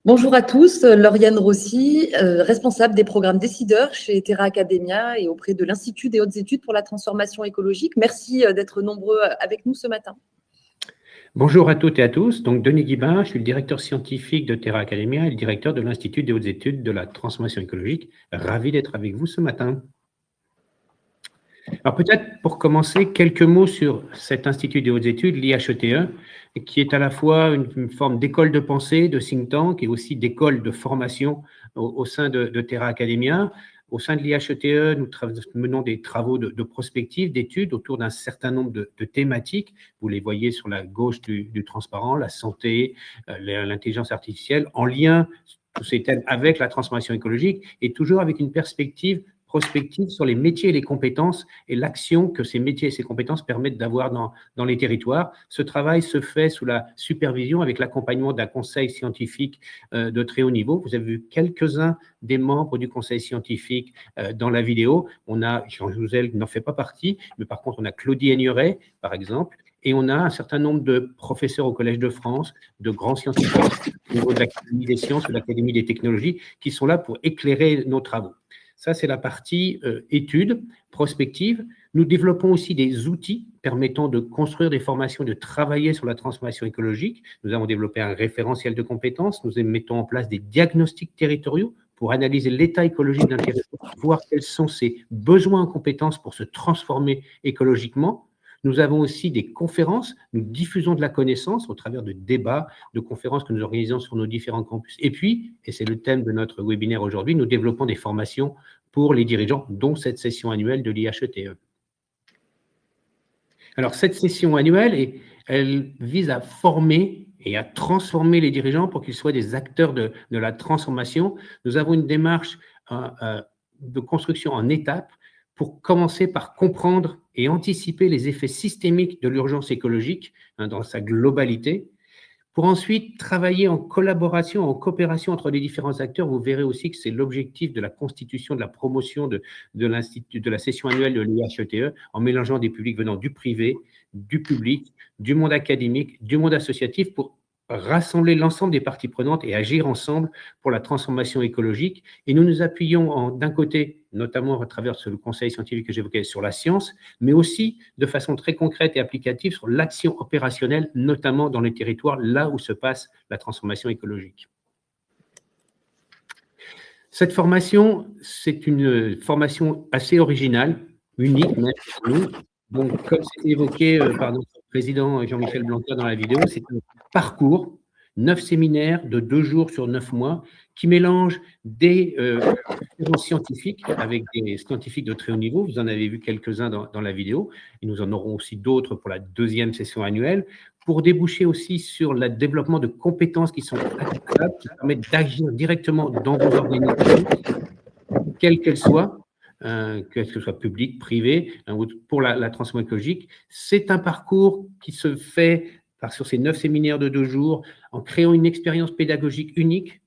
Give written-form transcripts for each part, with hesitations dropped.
Bonjour à tous, Lauriane Rossi, responsable des programmes décideurs chez Terra Academia et auprès de l'Institut des hautes études pour la transformation écologique. Merci d'être nombreux avec nous ce matin. Bonjour à toutes et à tous. Donc, Denis Guibin, je suis le directeur scientifique de Terra Academia et le directeur de l'Institut des hautes études de la transformation écologique. Ravi d'être avec vous ce matin. Alors, peut-être pour commencer, quelques mots sur cet Institut des hautes études, l'IHETE, qui est à la fois une forme d'école de pensée, de think tank et aussi d'école de formation au sein de Terra Academia. Au sein de l'IHETE, nous menons des travaux de prospective, d'études autour d'un certain nombre de thématiques. Vous les voyez sur la gauche du transparent, la santé, l'intelligence artificielle, en lien, tous ces thèmes, avec la transformation écologique et toujours avec une perspective prospective sur les métiers et les compétences et l'action que ces métiers et ces compétences permettent d'avoir dans les territoires. Ce travail se fait sous la supervision avec l'accompagnement d'un conseil scientifique de très haut niveau. Vous avez vu quelques-uns des membres du conseil scientifique dans la vidéo. On a, Jean Jouzel n'en fait pas partie, mais par contre on a Claudie Aigneret, par exemple, et on a un certain nombre de professeurs au Collège de France, de grands scientifiques au niveau de l'Académie des sciences ou de l'Académie des technologies qui sont là pour éclairer nos travaux. Ça, c'est la partie études, prospective. Nous développons aussi des outils permettant de construire des formations, de travailler sur la transformation écologique. Nous avons développé un référentiel de compétences. Nous mettons en place des diagnostics territoriaux pour analyser l'état écologique d'un territoire, voir quels sont ses besoins en compétences pour se transformer écologiquement. Nous avons aussi des conférences, nous diffusons de la connaissance au travers de débats, de conférences que nous organisons sur nos différents campus. Et puis, et c'est le thème de notre webinaire aujourd'hui, nous développons des formations pour les dirigeants, dont cette session annuelle de l'IHETE. Alors, cette session annuelle, elle vise à former et à transformer les dirigeants pour qu'ils soient des acteurs de la transformation. Nous avons une démarche de construction en étapes pour commencer par comprendre et anticiper les effets systémiques de l'urgence écologique dans sa globalité, pour ensuite travailler en collaboration, en coopération entre les différents acteurs. Vous verrez aussi que c'est l'objectif de la constitution, de la promotion de la session annuelle de l'IHETE, en mélangeant des publics venant du privé, du public, du monde académique, du monde associatif, pour rassembler l'ensemble des parties prenantes et agir ensemble pour la transformation écologique. Et nous nous appuyons d'un côté, notamment à travers le conseil scientifique que j'évoquais, sur la science, mais aussi de façon très concrète et applicative sur l'action opérationnelle, notamment dans les territoires, là où se passe la transformation écologique. Cette formation, c'est une formation assez originale, unique même pour nous. Donc, comme c'était évoqué par notre président Jean-Michel Blanquer dans la vidéo, c'est un parcours, 9 séminaires de 2 jours sur 9 mois, qui mélange des scientifiques avec des scientifiques de très haut niveau. Vous en avez vu quelques-uns dans la vidéo, et nous en aurons aussi d'autres pour la deuxième session annuelle, pour déboucher aussi sur le développement de compétences qui sont applicables, qui permettent d'agir directement dans vos organisations, quelles qu'elles soient, que ce soit public, privé, pour la transformation écologique. C'est un parcours qui se fait sur ces 9 séminaires de 2 jours, en créant une expérience pédagogique unique,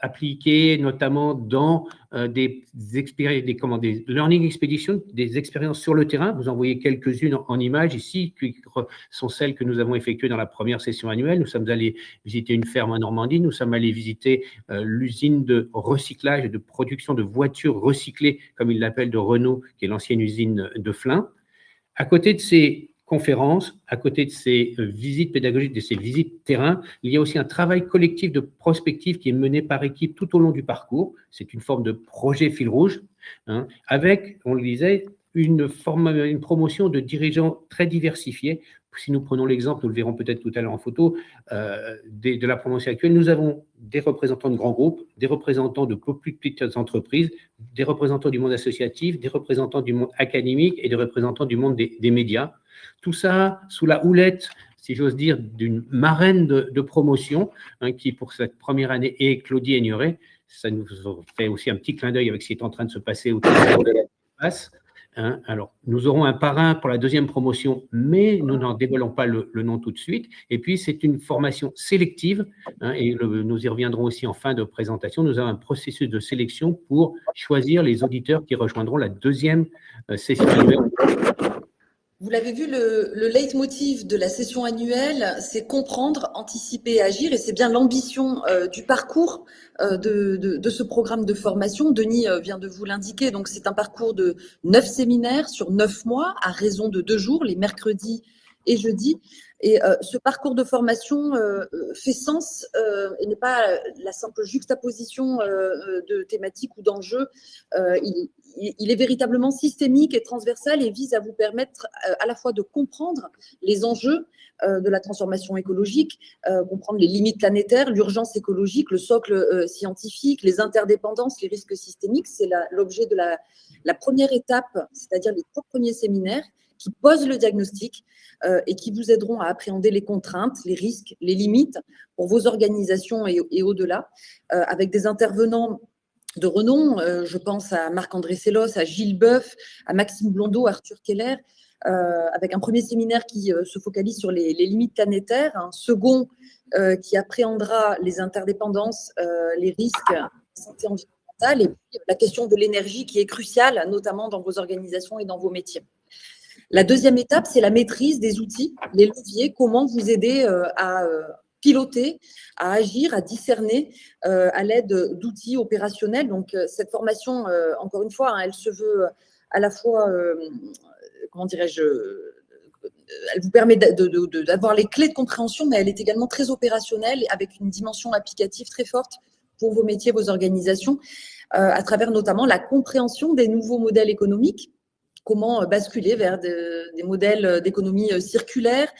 appliquée notamment dans des learning expeditions, des expériences sur le terrain. Vous en voyez quelques-unes en images ici, qui sont celles que nous avons effectuées dans la première session annuelle. Nous sommes allés visiter une ferme en Normandie, nous sommes allés visiter l'usine de recyclage et de production de voitures recyclées, comme ils l'appellent, de Renault, qui est l'ancienne usine de Flins. À côté de ces conférences, à côté de ces visites pédagogiques, de ces visites terrain, il y a aussi un travail collectif de prospective qui est mené par équipe tout au long du parcours. C'est une forme de projet fil rouge, avec, on le disait, une promotion de dirigeants très diversifiés. Si nous prenons l'exemple, nous le verrons peut-être tout à l'heure en photo, de la promotion actuelle, nous avons des représentants de grands groupes, des représentants de plus petites entreprises, des représentants du monde associatif, des représentants du monde académique et des représentants du monde des médias. Tout ça sous la houlette, si j'ose dire, d'une marraine de promotion, qui pour cette première année est Claudie Aigneret. Ça nous fait aussi un petit clin d'œil avec ce qui est en train de se passer autour de l'espace. Alors, nous aurons un parrain pour la deuxième promotion, mais nous n'en dévoilons pas le nom tout de suite. Et puis, c'est une formation sélective, et nous y reviendrons aussi en fin de présentation. Nous avons un processus de sélection pour choisir les auditeurs qui rejoindront la deuxième session annuelle. Vous l'avez vu, le leitmotiv de la session annuelle, c'est comprendre, anticiper et agir. Et c'est bien l'ambition du parcours de ce programme de formation. Denis vient de vous l'indiquer. Donc, c'est un parcours de 9 séminaires sur 9 mois, à raison de 2 jours, les mercredis et jeudis. Et ce parcours de formation fait sens et n'est pas la simple juxtaposition de thématiques ou d'enjeux. Il est véritablement systémique et transversal et vise à vous permettre à la fois de comprendre les enjeux de la transformation écologique, comprendre les limites planétaires, l'urgence écologique, le socle scientifique, les interdépendances, les risques systémiques. C'est l'objet de la première étape, c'est-à-dire les 3 premiers séminaires qui posent le diagnostic et qui vous aideront à appréhender les contraintes, les risques, les limites pour vos organisations et au-delà, avec des intervenants de renom. Je pense à Marc-André Sellos, à Gilles Boeuf, à Maxime Blondeau, Arthur Keller, avec un premier séminaire qui se focalise sur les limites planétaires, un second qui appréhendera les interdépendances, les risques, la santé environnementale et puis la question de l'énergie qui est cruciale, notamment dans vos organisations et dans vos métiers. La deuxième étape, c'est la maîtrise des outils, les leviers, comment vous aider à piloter, à agir, à discerner à l'aide d'outils opérationnels. Donc, cette formation, encore une fois, elle se veut à la fois, comment dirais-je, elle vous permet d'avoir les clés de compréhension, mais elle est également très opérationnelle, avec une dimension applicative très forte pour vos métiers, vos organisations, à travers notamment la compréhension des nouveaux modèles économiques. Comment basculer vers des modèles d'économie circulaire,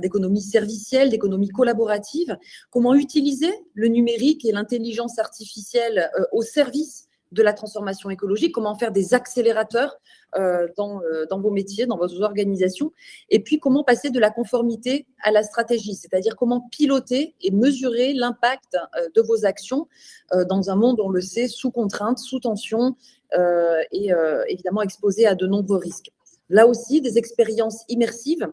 d'économie servicielle, d'économie collaborative, comment utiliser le numérique et l'intelligence artificielle au service de la transformation écologique, comment faire des accélérateurs dans vos métiers, dans vos organisations, et puis comment passer de la conformité à la stratégie, c'est-à-dire comment piloter et mesurer l'impact de vos actions dans un monde, on le sait, sous contrainte, sous tension, et évidemment exposé à de nombreux risques. Là aussi, des expériences immersives.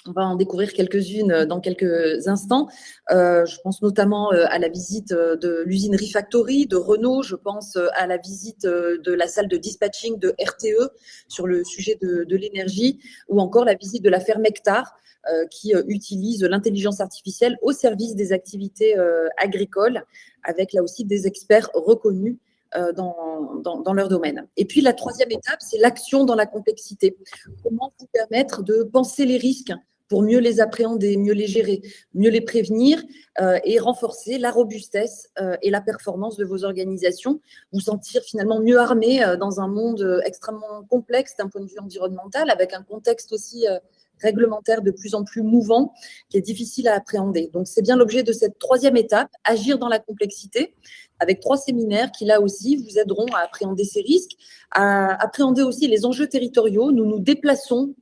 On va en découvrir quelques-unes dans quelques instants. Je pense notamment à la visite de l'usine Refactory de Renault. Je pense à la visite de la salle de dispatching de RTE sur le sujet de l'énergie, ou encore la visite de la ferme Hectare qui utilise l'intelligence artificielle au service des activités agricoles, avec là aussi des experts reconnus dans leur domaine. Et puis la troisième étape, c'est l'action dans la complexité. Comment vous permettre de penser les risques pour mieux les appréhender, mieux les gérer, mieux les prévenir et renforcer la robustesse et la performance de vos organisations, vous sentir finalement mieux armé dans un monde extrêmement complexe d'un point de vue environnemental, avec un contexte aussi réglementaire de plus en plus mouvant, qui est difficile à appréhender. Donc, c'est bien l'objet de cette troisième étape, agir dans la complexité, avec 3 séminaires qui, là aussi, vous aideront à appréhender ces risques, à appréhender aussi les enjeux territoriaux. Nous nous déplaçons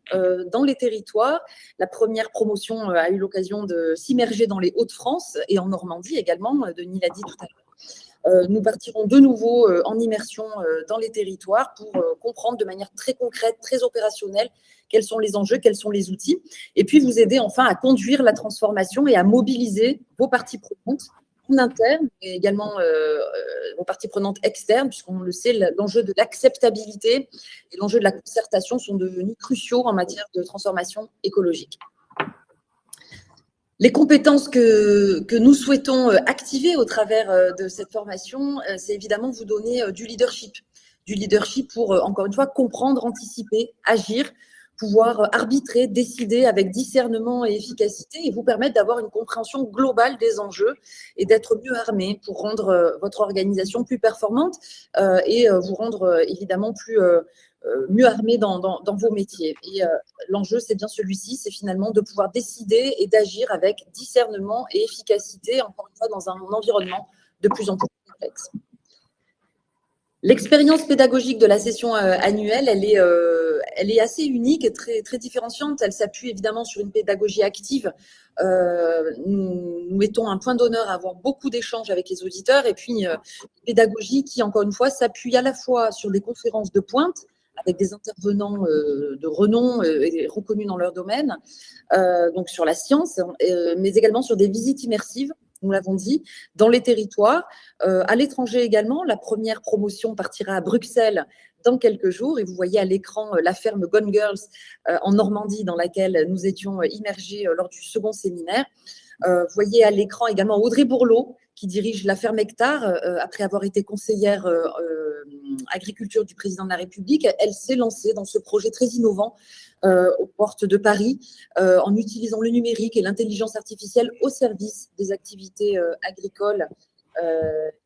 dans les territoires. La première promotion a eu l'occasion de s'immerger dans les Hauts-de-France et en Normandie également, Denis l'a dit tout à l'heure. Nous partirons de nouveau en immersion dans les territoires pour comprendre de manière très concrète, très opérationnelle, quels sont les enjeux, quels sont les outils, et puis vous aider enfin à conduire la transformation et à mobiliser vos parties prenantes en interne, et également vos parties prenantes externes, puisqu'on le sait, l'enjeu de l'acceptabilité et l'enjeu de la concertation sont devenus cruciaux en matière de transformation écologique. Les compétences que nous souhaitons activer au travers de cette formation, c'est évidemment vous donner du leadership pour, encore une fois, comprendre, anticiper, agir, pouvoir arbitrer, décider avec discernement et efficacité et vous permettre d'avoir une compréhension globale des enjeux et d'être mieux armé pour rendre votre organisation plus performante et vous rendre évidemment mieux armé dans vos métiers. Et l'enjeu, c'est bien celui-ci, c'est finalement de pouvoir décider et d'agir avec discernement et efficacité, encore une fois, dans un environnement de plus en plus complexe. L'expérience pédagogique de la session annuelle, elle est assez unique et très, très différenciante. Elle s'appuie évidemment sur une pédagogie active. Nous mettons un point d'honneur à avoir beaucoup d'échanges avec les auditeurs et puis une pédagogie qui, encore une fois, s'appuie à la fois sur des conférences de pointe avec des intervenants de renom et reconnus dans leur domaine, donc sur la science, mais également sur des visites immersives nous l'avons dit, dans les territoires, à l'étranger également. La première promotion partira à Bruxelles dans quelques jours. Et vous voyez à l'écran la ferme Gone Girls en Normandie, dans laquelle nous étions immergés lors du second séminaire. Vous voyez à l'écran également Audrey Bourlot, qui dirige la ferme Hectare, après avoir été conseillère agriculture du président de la République. Elle s'est lancée dans ce projet très innovant aux portes de Paris, en utilisant le numérique et l'intelligence artificielle au service des activités agricoles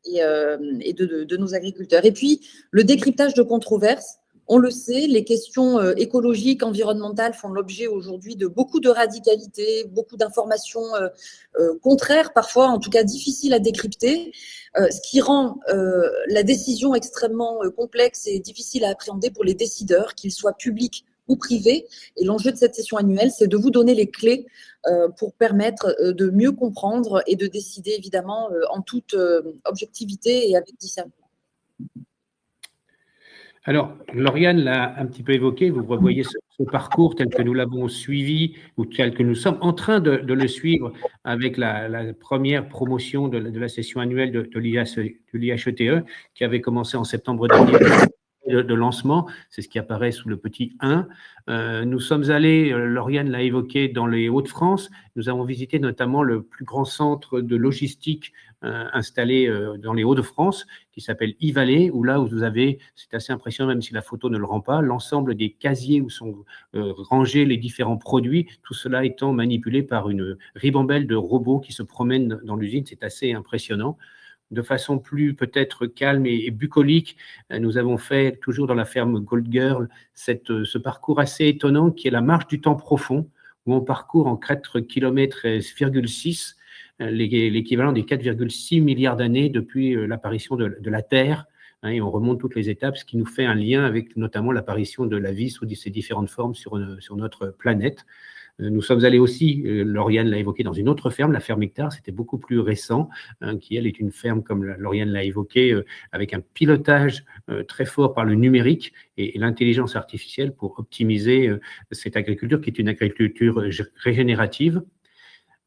et de nos agriculteurs. Et puis, le décryptage de controverses. On le sait, les questions écologiques, environnementales font l'objet aujourd'hui de beaucoup de radicalité, beaucoup d'informations contraires, parfois en tout cas difficiles à décrypter, ce qui rend la décision extrêmement complexe et difficile à appréhender pour les décideurs, qu'ils soient publics ou privés. Et l'enjeu de cette session annuelle, c'est de vous donner les clés pour permettre de mieux comprendre et de décider évidemment en toute objectivité et avec discernement. Alors, Lauriane l'a un petit peu évoqué, vous revoyez ce parcours tel que nous l'avons suivi ou tel que nous sommes en train de le suivre avec la première promotion de la session annuelle de l'IHETE qui avait commencé en septembre dernier de lancement, c'est ce qui apparaît sous le petit 1. Nous sommes allés, Lauriane l'a évoqué, dans les Hauts-de-France. Nous avons visité notamment le plus grand centre de logistique installé dans les Hauts-de-France, qui s'appelle e-Valley, où là où vous avez, c'est assez impressionnant même si la photo ne le rend pas, l'ensemble des casiers où sont rangés les différents produits, tout cela étant manipulé par une ribambelle de robots qui se promènent dans l'usine. C'est assez impressionnant. De façon plus peut-être calme et bucolique, nous avons fait, toujours dans la ferme Gold Girl, ce parcours assez étonnant qui est la marche du temps profond, où on parcourt en 4 km 6, l'équivalent des 4,6 milliards d'années depuis l'apparition de la Terre, et on remonte toutes les étapes, ce qui nous fait un lien avec notamment l'apparition de la vie sous ses différentes formes sur notre planète. Nous sommes allés aussi, Lauriane l'a évoqué, dans une autre ferme, la ferme Hectare, c'était beaucoup plus récent, qui elle est une ferme, comme Lauriane l'a évoqué, avec un pilotage très fort par le numérique et l'intelligence artificielle pour optimiser cette agriculture qui est une agriculture régénérative.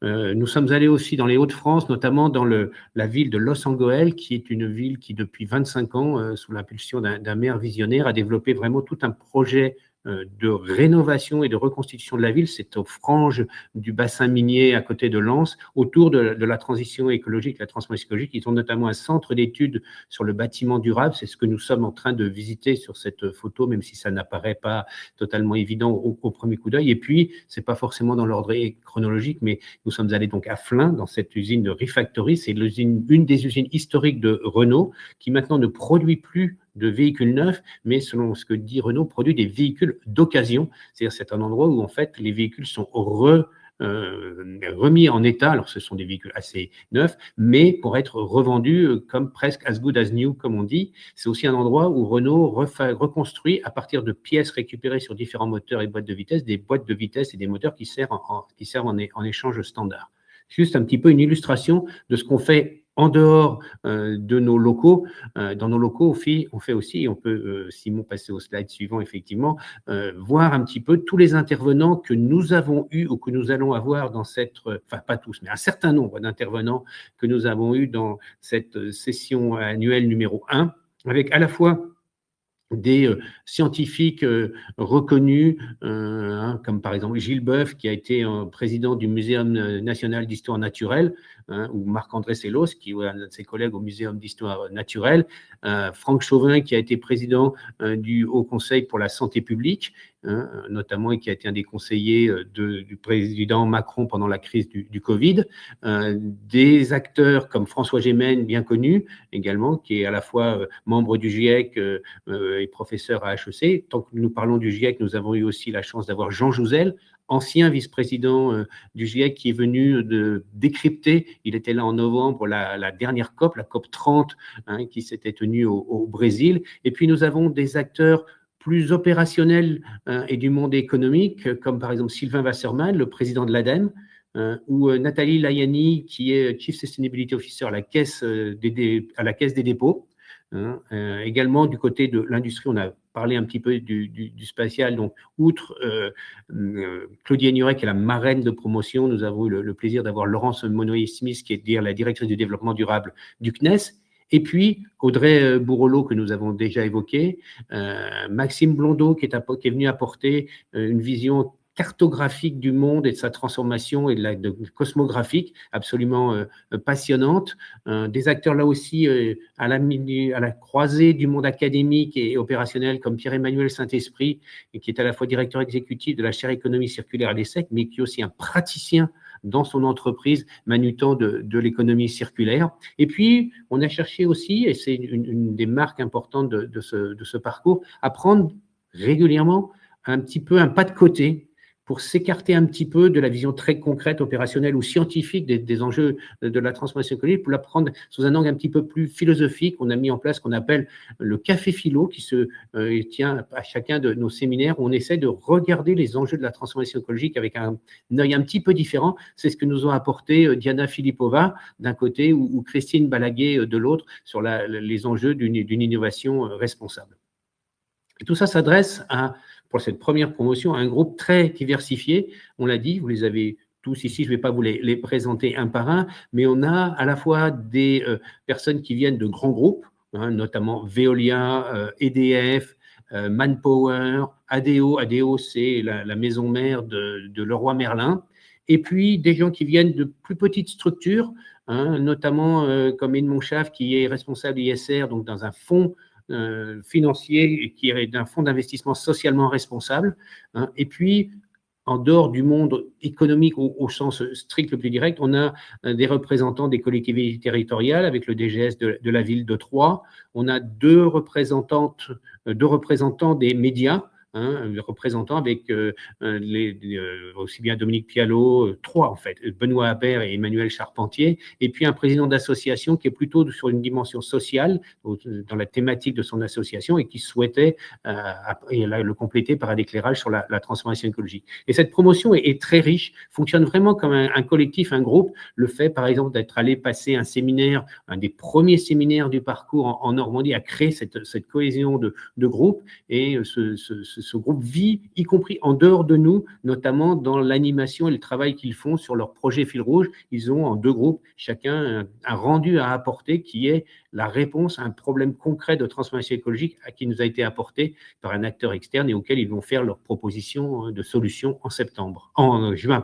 Nous sommes allés aussi dans les Hauts-de-France, notamment dans la ville de Los Angeles, qui est une ville qui, depuis 25 ans, sous l'impulsion d'un maire visionnaire, a développé vraiment tout un projet de rénovation et de reconstitution de la ville. C'est aux franges du bassin minier à côté de Lens, autour de la transition écologique, la transformation écologique. Ils ont notamment un centre d'études sur le bâtiment durable. C'est ce que nous sommes en train de visiter sur cette photo, même si ça n'apparaît pas totalement évident au premier coup d'œil. Et puis, c'est pas forcément dans l'ordre chronologique, mais nous sommes allés donc à Flins, dans cette usine de Refactory. C'est une des usines historiques de Renault, qui maintenant ne produit plus de véhicules neufs, mais selon ce que dit Renault, produit des véhicules d'occasion. C'est-à-dire c'est un endroit où en fait les véhicules sont remis en état. Alors ce sont des véhicules assez neufs, mais pour être revendus comme presque as good as new, comme on dit. C'est aussi un endroit où Renault reconstruit à partir de pièces récupérées sur différents moteurs et boîtes de vitesse, des boîtes de vitesse et des moteurs qui servent en échange standard. Juste un petit peu une illustration de ce qu'on fait en dehors de nos locaux. Dans nos locaux, on fait aussi, et on peut, Simon, passer au slide suivant, effectivement, voir un petit peu tous les intervenants que nous avons eus ou que nous allons avoir dans enfin pas tous, mais un certain nombre d'intervenants que nous avons eus dans cette session annuelle numéro 1, avec à la fois des scientifiques reconnus, comme par exemple Gilles Boeuf, qui a été président du Muséum national d'histoire naturelle, ou Marc-André Sellos, qui est un de ses collègues au Muséum d'histoire naturelle, Franck Chauvin, qui a été président du Haut Conseil pour la santé publique, notamment, et qui a été un des conseillers du président Macron pendant la crise du Covid, des acteurs comme François Gémen, bien connu également, qui est à la fois membre du GIEC et professeur à HEC. Tant que nous parlons du GIEC, nous avons eu aussi la chance d'avoir Jean Jouzel, ancien vice-président du GIEC, qui est venu décrypter, il était là en novembre, la dernière COP, la COP 30, qui s'était tenue au Brésil. Et puis nous avons des acteurs plus opérationnels et du monde économique, comme par exemple Sylvain Wasserman, le président de l'ADEME, ou Nathalie Layani, qui est Chief Sustainability Officer à la Caisse des dépôts. Également, du côté de l'industrie, on a parler un petit peu du spatial. Donc, outre Claudie Agnuret, qui est la marraine de promotion, nous avons eu le plaisir d'avoir Laurence Monnoyer-Smith, qui est la directrice du développement durable du CNES, et puis Audrey Bourrelot, que nous avons déjà évoqué, Maxime Blondeau, qui est venu apporter une vision cartographique du monde et de sa transformation et cosmographique absolument passionnante. Des acteurs là aussi à la croisée du monde académique et opérationnel comme Pierre-Emmanuel Saint-Esprit, qui est à la fois directeur exécutif de la chaire économie circulaire à l'ESSEC, mais qui est aussi un praticien dans son entreprise manutant de l'économie circulaire. Et puis, on a cherché aussi, et c'est une des marques importantes de ce parcours, à prendre régulièrement un petit peu un pas de côté pour s'écarter un petit peu de la vision très concrète, opérationnelle ou scientifique des enjeux de la transformation écologique, pour la prendre sous un angle un petit peu plus philosophique. On a mis en place ce qu'on appelle le café philo, qui se tient à chacun de nos séminaires, où on essaie de regarder les enjeux de la transformation écologique avec un œil un petit peu différent. C'est ce que nous ont apporté Diana Filipova d'un côté ou Christine Balaguet de l'autre sur les enjeux d'une innovation responsable. Et tout ça s'adresse pour cette première promotion, à un groupe très diversifié. On l'a dit, vous les avez tous ici, je ne vais pas vous les présenter un par un, mais on a à la fois des personnes qui viennent de grands groupes, notamment Veolia, EDF, Manpower, ADO. ADO, c'est la maison mère de Leroy Merlin. Et puis des gens qui viennent de plus petites structures, notamment comme Edmond Schaff, qui est responsable ISR, donc dans un fonds financier qui est d'un fonds d'investissement socialement responsable. Et puis, en dehors du monde économique au sens strict le plus direct, on a des représentants des collectivités territoriales avec le DGS de la ville de Troyes. On a deux représentants des médias, représentants avec aussi bien Dominique Pialot, trois en fait, Benoît Habert et Emmanuel Charpentier, et puis un président d'association qui est plutôt sur une dimension sociale, dans la thématique de son association, et qui souhaitait le compléter par un éclairage sur la transformation écologique. Et cette promotion est très riche, fonctionne vraiment comme un collectif, un groupe. Le fait, par exemple, d'être allé passer un séminaire, un des premiers séminaires du parcours en Normandie, a créé cette cohésion de groupe, et ce groupe vit, y compris en dehors de nous, notamment dans l'animation et le travail qu'ils font sur leur projet fil rouge. Ils ont en deux groupes, chacun un rendu à apporter qui est la réponse à un problème concret de transformation écologique qui nous a été apporté par un acteur externe et auquel ils vont faire leur proposition de solution en juin.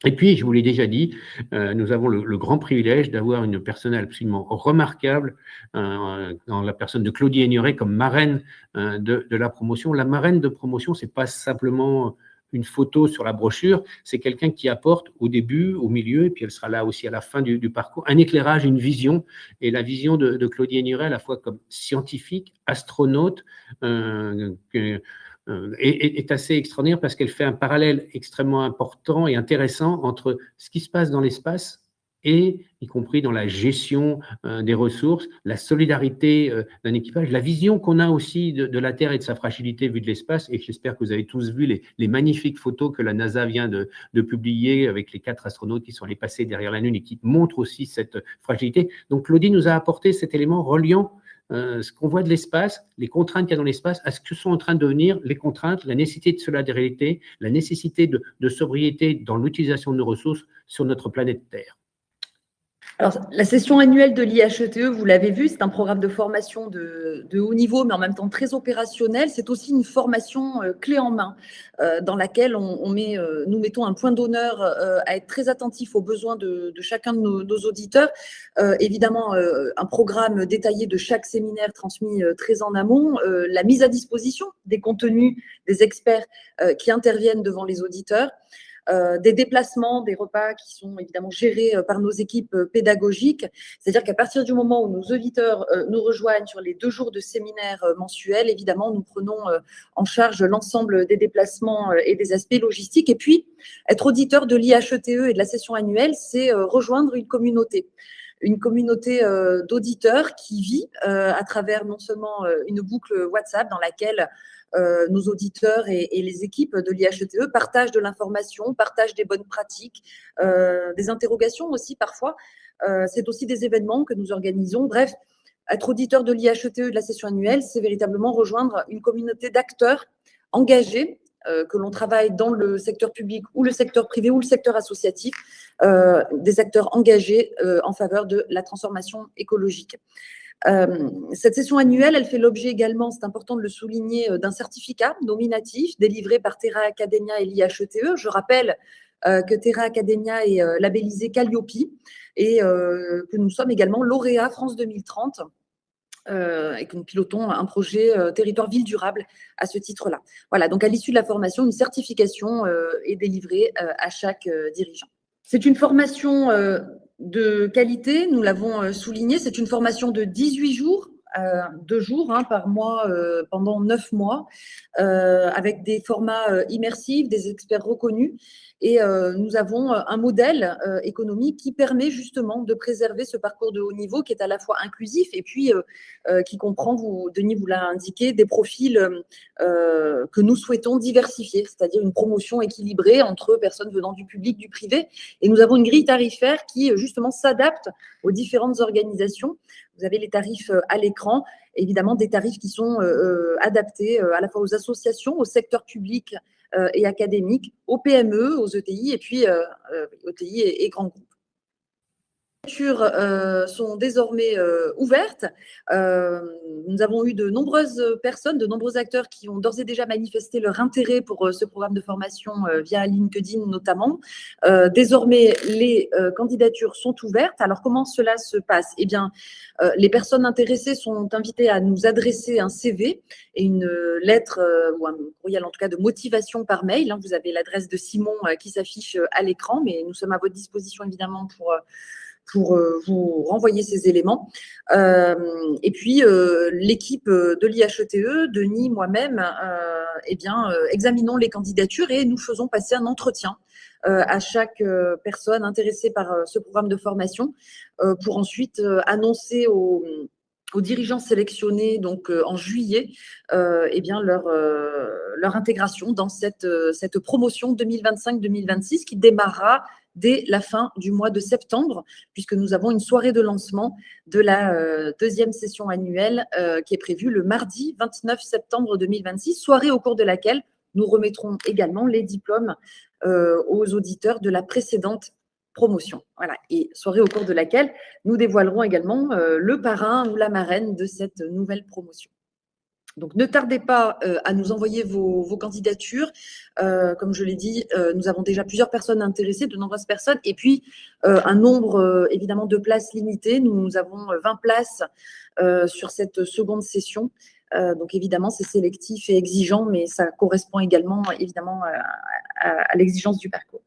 Et puis, je vous l'ai déjà dit, nous avons le grand privilège d'avoir une personne absolument remarquable dans la personne de Claudie Agnuret comme marraine de la promotion. La marraine de promotion, ce n'est pas simplement une photo sur la brochure, c'est quelqu'un qui apporte au début, au milieu, et puis elle sera là aussi à la fin du parcours, un éclairage, une vision. Et la vision de Claudie Agnuret, à la fois comme scientifique, astronaute, est assez extraordinaire parce qu'elle fait un parallèle extrêmement important et intéressant entre ce qui se passe dans l'espace et y compris dans la gestion des ressources, la solidarité d'un équipage, la vision qu'on a aussi de la Terre et de sa fragilité vue de l'espace. Et j'espère que vous avez tous vu les magnifiques photos que la NASA vient de publier avec les 4 astronautes qui sont allés passer derrière la Lune et qui montrent aussi cette fragilité. Donc Claudie nous a apporté cet élément reliant ce qu'on voit de l'espace, les contraintes qu'il y a dans l'espace, à ce que sont en train de devenir les contraintes, la nécessité de solidarité, la nécessité de sobriété dans l'utilisation de nos ressources sur notre planète Terre. Alors, la session annuelle de l'IHETE, vous l'avez vu, c'est un programme de formation de haut niveau, mais en même temps très opérationnel. C'est aussi une formation clé en main dans laquelle nous mettons un point d'honneur à être très attentifs aux besoins de chacun de nos auditeurs. Évidemment, un programme détaillé de chaque séminaire transmis très en amont, la mise à disposition des contenus des experts qui interviennent devant les auditeurs. Des déplacements, des repas qui sont évidemment gérés par nos équipes pédagogiques. C'est-à-dire qu'à partir du moment où nos auditeurs nous rejoignent sur les 2 jours de séminaire mensuels, évidemment, nous prenons en charge l'ensemble des déplacements et des aspects logistiques. Et puis, être auditeur de l'IHETE et de la session annuelle, c'est rejoindre une communauté d'auditeurs qui vit à travers non seulement une boucle WhatsApp dans laquelle nos auditeurs et les équipes de l'IHETE partagent de l'information, partagent des bonnes pratiques, des interrogations aussi parfois. C'est aussi des événements que nous organisons. Bref, Être auditeur de l'IHETE de la session annuelle, c'est véritablement rejoindre une communauté d'acteurs engagés, que l'on travaille dans le secteur public ou le secteur privé ou le secteur associatif, des acteurs engagés en faveur de la transformation écologique. Cette session annuelle, elle fait l'objet également, c'est important de le souligner, d'un certificat nominatif délivré par Terra Academia et l'IHETE. Je rappelle que Terra Academia est labellisé Calliope et que nous sommes également lauréats France 2030 et que nous pilotons un projet territoire ville durable à ce titre-là. Voilà, donc à l'issue de la formation, une certification est délivrée à chaque dirigeant. C'est une formation de qualité, nous l'avons souligné, c'est une formation de 18 jours, 2 jours par mois pendant 9 mois, avec des formats immersifs, des experts reconnus. Et nous avons un modèle économique qui permet justement de préserver ce parcours de haut niveau qui est à la fois inclusif et puis qui comprend, Denis vous l'a indiqué, des profils que nous souhaitons diversifier, c'est-à-dire une promotion équilibrée entre personnes venant du public, du privé. Et nous avons une grille tarifaire qui justement s'adapte aux différentes organisations. Vous avez les tarifs à l'écran, évidemment des tarifs qui sont adaptés à la fois aux associations, au secteur public et académique, aux PME, aux ETI et puis ETI et grands groupes. Les candidatures sont désormais ouvertes. Nous avons eu de nombreuses personnes, de nombreux acteurs qui ont d'ores et déjà manifesté leur intérêt pour ce programme de formation via LinkedIn notamment. Désormais, les candidatures sont ouvertes. Alors, comment cela se passe? Eh bien, les personnes intéressées sont invitées à nous adresser un CV et une lettre ou un courriel en tout cas de motivation par mail. Vous avez l'adresse de Simon qui s'affiche à l'écran, mais nous sommes à votre disposition évidemment pour vous renvoyer ces éléments. Et puis, l'équipe de l'IHETE, Denis, moi-même, examinons les candidatures et nous faisons passer un entretien à chaque personne intéressée par ce programme de formation pour ensuite annoncer aux dirigeants sélectionnés donc en juillet leur intégration dans cette promotion 2025-2026 qui démarrera dès la fin du mois de septembre, puisque nous avons une soirée de lancement de la deuxième session annuelle qui est prévue le mardi 29 septembre 2026, soirée au cours de laquelle nous remettrons également les diplômes aux auditeurs de la précédente promotion. Voilà. Et soirée au cours de laquelle nous dévoilerons également le parrain ou la marraine de cette nouvelle promotion. Donc, ne tardez pas à nous envoyer vos candidatures. Comme je l'ai dit, nous avons déjà plusieurs personnes intéressées, de nombreuses personnes, et puis un nombre évidemment de places limitées. Nous avons 20 places sur cette seconde session. Donc, évidemment, c'est sélectif et exigeant, mais ça correspond également évidemment à l'exigence du parcours.